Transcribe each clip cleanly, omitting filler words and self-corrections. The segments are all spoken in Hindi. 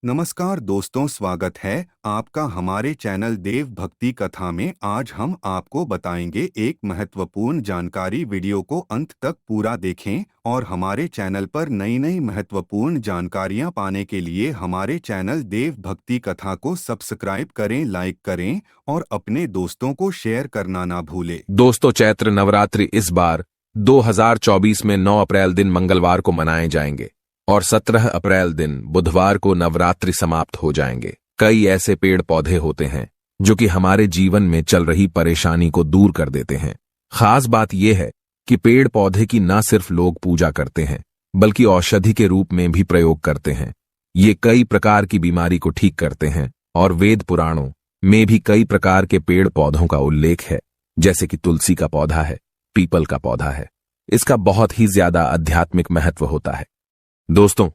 नमस्कार दोस्तों, स्वागत है आपका हमारे चैनल देव भक्ति कथा में। आज हम आपको बताएंगे एक महत्वपूर्ण जानकारी। वीडियो को अंत तक पूरा देखें और हमारे चैनल पर नई नई महत्वपूर्ण जानकारियां पाने के लिए हमारे चैनल देव भक्ति कथा को सब्सक्राइब करें, लाइक करें और अपने दोस्तों को शेयर करना ना भूलें। दोस्तों, चैत्र नवरात्रि इस बार 2024 में 9 अप्रैल दिन मंगलवार को मनाए जाएंगे और 17 अप्रैल दिन बुधवार को नवरात्रि समाप्त हो जाएंगे। कई ऐसे पेड़ पौधे होते हैं जो कि हमारे जीवन में चल रही परेशानी को दूर कर देते हैं। खास बात यह है कि पेड़ पौधे की न सिर्फ लोग पूजा करते हैं बल्कि औषधि के रूप में भी प्रयोग करते हैं। ये कई प्रकार की बीमारी को ठीक करते हैं और वेद पुराणों में भी कई प्रकार के पेड़ पौधों का उल्लेख है, जैसे कि तुलसी का पौधा है, पीपल का पौधा है। इसका बहुत ही ज्यादा आध्यात्मिक महत्व होता है। दोस्तों,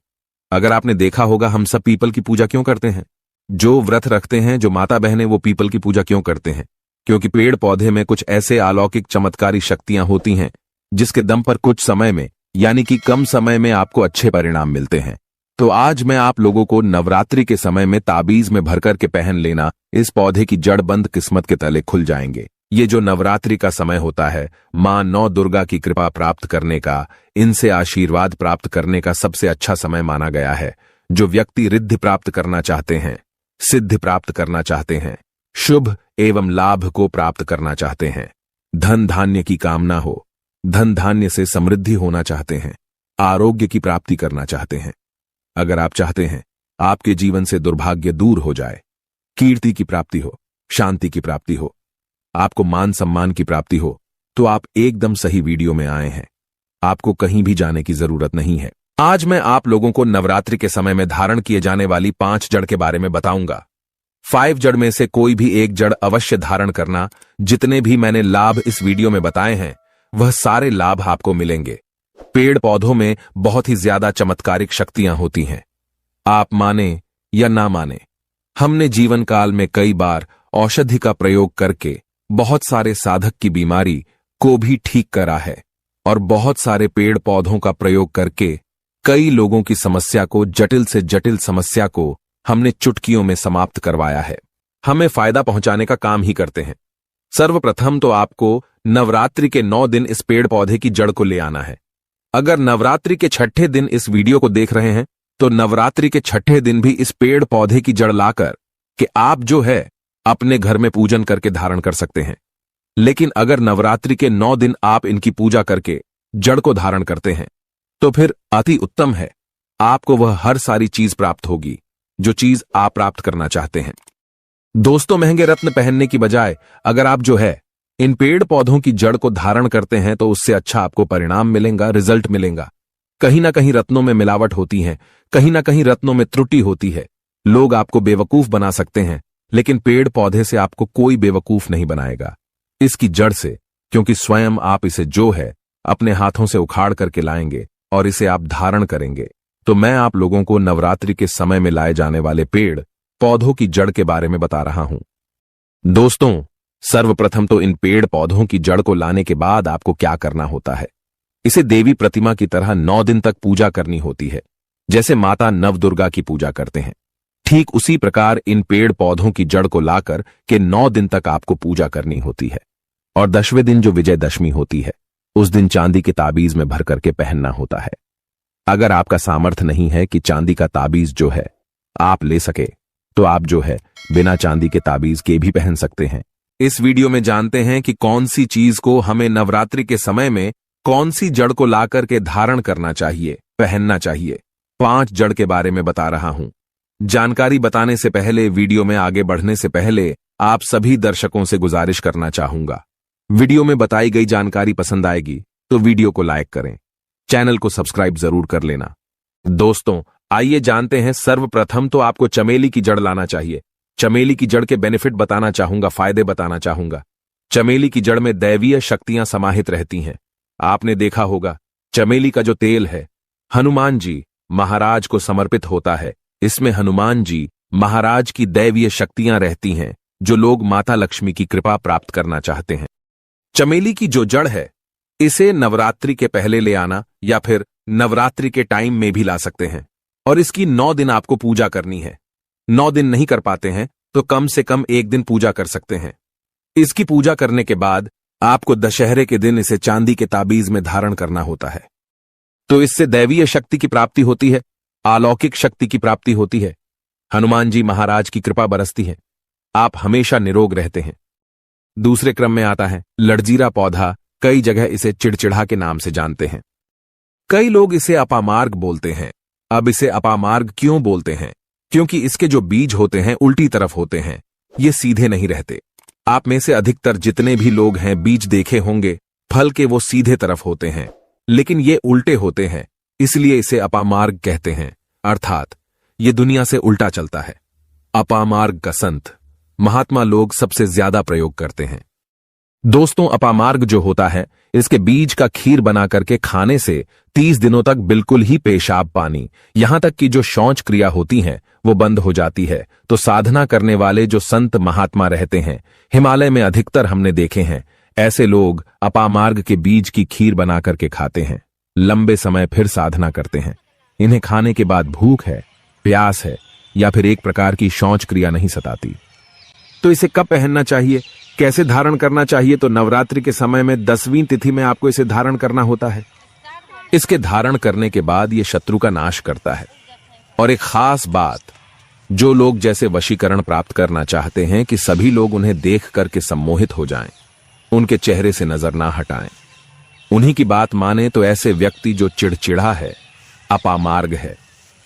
अगर आपने देखा होगा, हम सब पीपल की पूजा क्यों करते हैं? जो व्रत रखते हैं, जो माता बहनें, वो पीपल की पूजा क्यों करते हैं? क्योंकि पेड़ पौधे में कुछ ऐसे अलौकिक चमत्कारी शक्तियां होती हैं जिसके दम पर कुछ समय में, यानी कि कम समय में, आपको अच्छे परिणाम मिलते हैं। तो आज मैं आप लोगों को नवरात्रि के समय में ताबीज में भरकर के पहन लेना, इस पौधे की जड़ बंद किस्मत के तले खुल जाएंगे। ये जो नवरात्रि का समय होता है, मां नौ दुर्गा की कृपा प्राप्त करने का, इनसे आशीर्वाद प्राप्त करने का सबसे अच्छा समय माना गया है। जो व्यक्ति रिद्धि प्राप्त करना चाहते हैं, सिद्धि प्राप्त करना चाहते हैं, शुभ एवं लाभ को प्राप्त करना चाहते हैं, धन धान्य की कामना हो, धन धान्य से समृद्धि होना चाहते हैं, आरोग्य की प्राप्ति करना चाहते हैं, अगर आप चाहते हैं आपके जीवन से दुर्भाग्य दूर हो जाए, कीर्ति की प्राप्ति हो, शांति की प्राप्ति हो, आपको मान सम्मान की प्राप्ति हो, तो आप एकदम सही वीडियो में आए हैं। आपको कहीं भी जाने की जरूरत नहीं है। आज मैं आप लोगों को नवरात्रि के समय में धारण किए जाने वाली 5 जड़ के बारे में बताऊंगा। 5 जड़ में से कोई भी एक जड़ अवश्य धारण करना। जितने भी मैंने लाभ इस वीडियो में बताए हैं, वह सारे लाभ आपको मिलेंगे। पेड़ पौधों में बहुत ही ज्यादा चमत्कारिक शक्तियां होती हैं। आप माने या ना माने, हमने जीवन काल में कई बार औषधि का प्रयोग करके बहुत सारे साधक की बीमारी को भी ठीक करा है और बहुत सारे पेड़ पौधों का प्रयोग करके कई लोगों की समस्या को, जटिल से जटिल समस्या को हमने चुटकियों में समाप्त करवाया है। हमें फायदा पहुंचाने का काम ही करते हैं। सर्वप्रथम तो आपको नवरात्रि के 9 दिन इस पेड़ पौधे की जड़ को ले आना है। अगर नवरात्रि के 6ठे दिन इस वीडियो को देख रहे हैं, तो नवरात्रि के 6ठे दिन भी इस पेड़ पौधे की जड़ लाकर कि आप जो है अपने घर में पूजन करके धारण कर सकते हैं। लेकिन अगर नवरात्रि के 9 दिन आप इनकी पूजा करके जड़ को धारण करते हैं, तो फिर अति उत्तम है। आपको वह हर सारी चीज प्राप्त होगी जो चीज आप प्राप्त करना चाहते हैं। दोस्तों, महंगे रत्न पहनने की बजाय अगर आप जो है इन पेड़ पौधों की जड़ को धारण करते हैं, तो उससे अच्छा आपको परिणाम मिलेगा, रिजल्ट मिलेगा। कहीं ना कहीं रत्नों में मिलावट होती है, कहीं ना कहीं रत्नों में त्रुटि होती है। लोग आपको बेवकूफ बना सकते हैं, लेकिन पेड़ पौधे से आपको कोई बेवकूफ नहीं बनाएगा। इसकी जड़ से, क्योंकि स्वयं आप इसे जो है अपने हाथों से उखाड़ करके लाएंगे और इसे आप धारण करेंगे। तो मैं आप लोगों को नवरात्रि के समय में लाए जाने वाले पेड़ पौधों की जड़ के बारे में बता रहा हूं। दोस्तों, सर्वप्रथम तो इन पेड़ पौधों की जड़ को लाने के बाद आपको क्या करना होता है? इसे देवी प्रतिमा की तरह 9 दिन तक पूजा करनी होती है। जैसे माता नवदुर्गा की पूजा करते हैं, ठीक उसी प्रकार इन पेड़ पौधों की जड़ को लाकर के 9 दिन तक आपको पूजा करनी होती है। और 10वें दिन जो विजयदशमी होती है, उस दिन चांदी के ताबीज में भर करके पहनना होता है। अगर आपका सामर्थ्य नहीं है कि चांदी का ताबीज जो है आप ले सके, तो आप जो है बिना चांदी के ताबीज के भी पहन सकते हैं। इस वीडियो में जानते हैं कि कौन सी चीज को हमें नवरात्रि के समय में कौन सी जड़ को ला करके धारण करना चाहिए, पहनना चाहिए। 5 जड़ के बारे में बता रहा हूं। जानकारी बताने से पहले, वीडियो में आगे बढ़ने से पहले, आप सभी दर्शकों से गुजारिश करना चाहूंगा, वीडियो में बताई गई जानकारी पसंद आएगी तो वीडियो को लाइक करें, चैनल को सब्सक्राइब जरूर कर लेना। दोस्तों, आइए जानते हैं। सर्वप्रथम तो आपको चमेली की जड़ लाना चाहिए। चमेली की जड़ के बेनिफिट बताना चाहूंगा, फायदे बताना चाहूंगा। चमेली की जड़ में दैवीय शक्तियां समाहित रहती हैं। आपने देखा होगा, चमेली का जो तेल है हनुमान जी महाराज को समर्पित होता है। इसमें हनुमान जी महाराज की दैवीय शक्तियां रहती हैं, जो लोग माता लक्ष्मी की कृपा प्राप्त करना चाहते हैं। चमेली की जो जड़ है, इसे नवरात्रि के पहले ले आना या फिर नवरात्रि के टाइम में भी ला सकते हैं। और इसकी 9 दिन आपको पूजा करनी है। 9 दिन नहीं कर पाते हैं तो कम से कम 1 दिन पूजा कर सकते हैं। इसकी पूजा करने के बाद आपको दशहरे के दिन इसे चांदी के ताबीज में धारण करना होता है। तो इससे दैवीय शक्ति की प्राप्ति होती है, अलौकिक शक्ति की प्राप्ति होती है, हनुमान जी महाराज की कृपा बरसती है, आप हमेशा निरोग रहते हैं। दूसरे क्रम में आता है लड़जीरा पौधा। कई जगह इसे चिड़चिड़ा के नाम से जानते हैं। कई लोग इसे अपामार्ग बोलते हैं। अब इसे अपामार्ग क्यों बोलते हैं? क्योंकि इसके जो बीज होते हैं उल्टी तरफ होते हैं, ये सीधे नहीं रहते। आप में से अधिकतर जितने भी लोग हैं बीज देखे होंगे, फल के वो सीधे तरफ होते हैं, लेकिन ये उल्टे होते हैं, इसलिए इसे अपामार्ग कहते हैं, अर्थात ये दुनिया से उल्टा चलता है। अपामार्ग का संत महात्मा लोग सबसे ज्यादा प्रयोग करते हैं। दोस्तों, अपामार्ग जो होता है, इसके बीज का खीर बना करके खाने से 30 दिनों तक बिल्कुल ही पेशाब पानी, यहां तक कि जो शौच क्रिया होती है वो बंद हो जाती है। तो साधना करने वाले जो संत महात्मा रहते हैं, हिमालय में अधिकतर हमने देखे हैं, ऐसे लोग अपामार्ग के बीज की खीर बना करके खाते हैं, लंबे समय फिर साधना करते हैं। इन्हें खाने के बाद भूख है, प्यास है या फिर एक प्रकार की शौच क्रिया नहीं सताती। तो इसे कब पहनना चाहिए, कैसे धारण करना चाहिए? तो नवरात्रि के समय में 10वीं तिथि में आपको इसे धारण करना होता है। इसके धारण करने के बाद यह शत्रु का नाश करता है। और एक खास बात, जो लोग जैसे वशीकरण प्राप्त करना चाहते हैं कि सभी लोग उन्हें देख करके सम्मोहित हो जाएं, उनके चेहरे से नजर ना हटाएं, उन्हीं की बात माने, तो ऐसे व्यक्ति जो चिड़चिड़ा है, अपामार्ग है,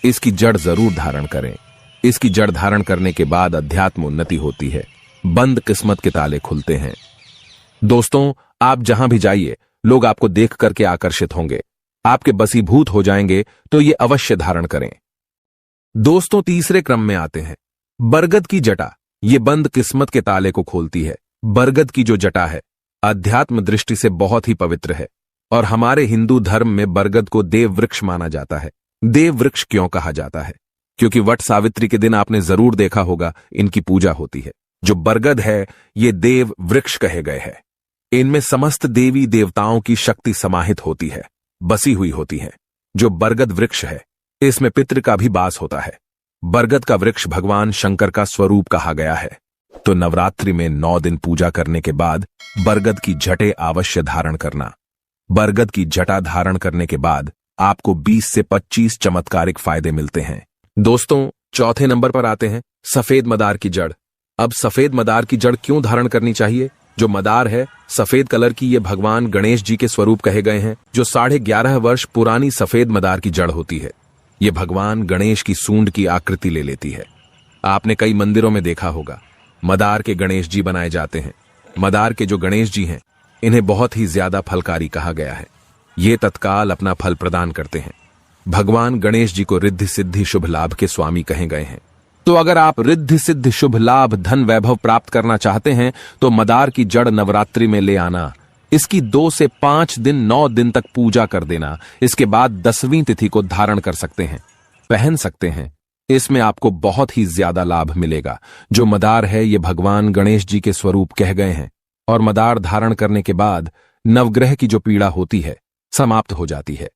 इसकी जड़ जरूर धारण करें। इसकी जड़ धारण करने के बाद अध्यात्म उन्नति होती है, बंद किस्मत के ताले खुलते हैं। दोस्तों, आप जहां भी जाइए, लोग आपको देख करके आकर्षित होंगे, आपके बसीभूत हो जाएंगे, तो ये अवश्य धारण करें। दोस्तों, तीसरे क्रम में आते हैं बरगद की जटा। ये बंद किस्मत के ताले को खोलती है। बरगद की जो जटा है, अध्यात्म दृष्टि से बहुत ही पवित्र है और हमारे हिंदू धर्म में बरगद को देव वृक्ष माना जाता है। देव वृक्ष क्यों कहा जाता है? क्योंकि वट सावित्री के दिन आपने जरूर देखा होगा, इनकी पूजा होती है। जो बरगद है, ये देव वृक्ष कहे गए हैं। इनमें समस्त देवी देवताओं की शक्ति समाहित होती है, बसी हुई होती है। जो बरगद वृक्ष है, इसमें पितृ का भी वास होता है। बरगद का वृक्ष भगवान शंकर का स्वरूप कहा गया है। तो नवरात्रि में 9 दिन पूजा करने के बाद बरगद की जटे अवश्य धारण करना। बरगद की जटा धारण करने के बाद आपको 20 से 25 चमत्कारिक फायदे मिलते हैं। दोस्तों, चौथे नंबर पर आते हैं सफेद मदार की जड़। अब सफेद मदार की जड़ क्यों धारण करनी चाहिए? जो मदार है सफेद कलर की, ये भगवान गणेश जी के स्वरूप कहे गए हैं। जो 11.5 वर्ष पुरानी सफेद मदार की जड़ होती है, ये भगवान गणेश की सूंड की आकृति ले लेती है। आपने कई मंदिरों में देखा होगा, मदार के गणेश जी बनाए जाते हैं। मदार के जो गणेश जी हैं, इन्हें बहुत ही ज्यादा फलकारी कहा गया है। ये तत्काल अपना फल प्रदान करते हैं। भगवान गणेश जी को रिद्धि सिद्धि शुभ लाभ के स्वामी कहे गए हैं। तो अगर आप रिद्धि सिद्धि शुभ लाभ धन वैभव प्राप्त करना चाहते हैं, तो मदार की जड़ नवरात्रि में ले आना। इसकी 2 से 5 दिन 9 दिन तक पूजा कर देना। इसके बाद 10वीं तिथि को धारण कर सकते हैं, पहन सकते हैं। इसमें आपको बहुत ही ज्यादा लाभ मिलेगा। जो मदार है, ये भगवान गणेश जी के स्वरूप कह गए हैं और मदार धारण करने के बाद नवग्रह की जो पीड़ा होती है, समाप्त हो जाती है।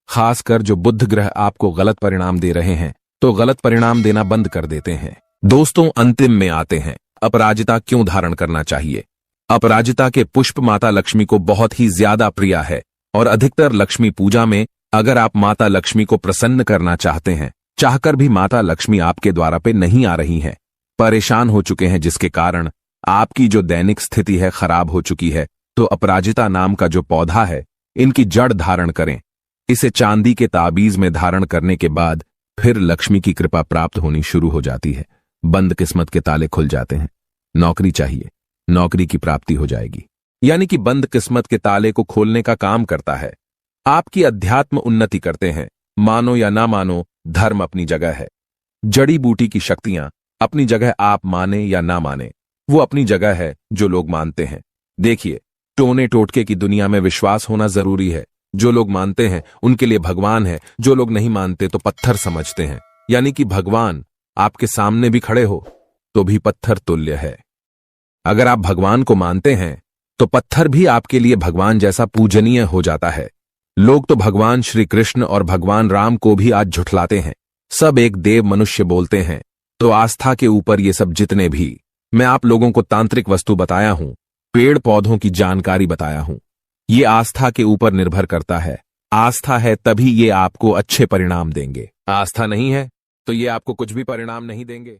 खासकर जो बुध ग्रह आपको गलत परिणाम दे रहे हैं, तो गलत परिणाम देना बंद कर देते हैं। दोस्तों, अंतिम में आते हैं अपराजिता क्यों धारण करना चाहिए। अपराजिता के पुष्प माता लक्ष्मी को बहुत ही ज्यादा प्रिय है और अधिकतर लक्ष्मी पूजा में अगर आप माता लक्ष्मी को प्रसन्न करना चाहते हैं, चाहकर भी माता लक्ष्मी आपके द्वारा पे नहीं आ रही हैं, परेशान हो चुके हैं, जिसके कारण आपकी जो दैनिक स्थिति है खराब हो चुकी है, तो अपराजिता नाम का जो पौधा है, इनकी जड़ धारण करें। इसे चांदी के ताबीज में धारण करने के बाद फिर लक्ष्मी की कृपा प्राप्त होनी शुरू हो जाती है। बंद किस्मत के ताले खुल जाते हैं। नौकरी चाहिए, नौकरी की प्राप्ति हो जाएगी। यानी कि बंद किस्मत के ताले को खोलने का काम करता है। आपकी अध्यात्म उन्नति करते हैं। मानो या ना मानो, धर्म अपनी जगह है, जड़ी बूटी की शक्तियां अपनी जगह, आप माने या ना माने, वो अपनी जगह है जो लोग मानते हैं। देखिए, टोने टोटके की दुनिया में विश्वास होना जरूरी है। जो लोग मानते हैं उनके लिए भगवान है, जो लोग नहीं मानते तो पत्थर समझते हैं। यानी कि भगवान आपके सामने भी खड़े हो तो भी पत्थर तुल्य है। अगर आप भगवान को मानते हैं तो पत्थर भी आपके लिए भगवान जैसा पूजनीय हो जाता है। लोग तो भगवान श्री कृष्ण और भगवान राम को भी आज झुठलाते हैं। सब एक देव मनुष्य बोलते हैं। तो आस्था के ऊपर ये सब जितने भी मैं आप लोगों को तांत्रिक वस्तु बताया हूं, पेड़ पौधों की जानकारी बताया हूं, ये आस्था के ऊपर निर्भर करता है। आस्था है तभी ये आपको अच्छे परिणाम देंगे। आस्था नहीं है तो ये आपको कुछ भी परिणाम नहीं देंगे।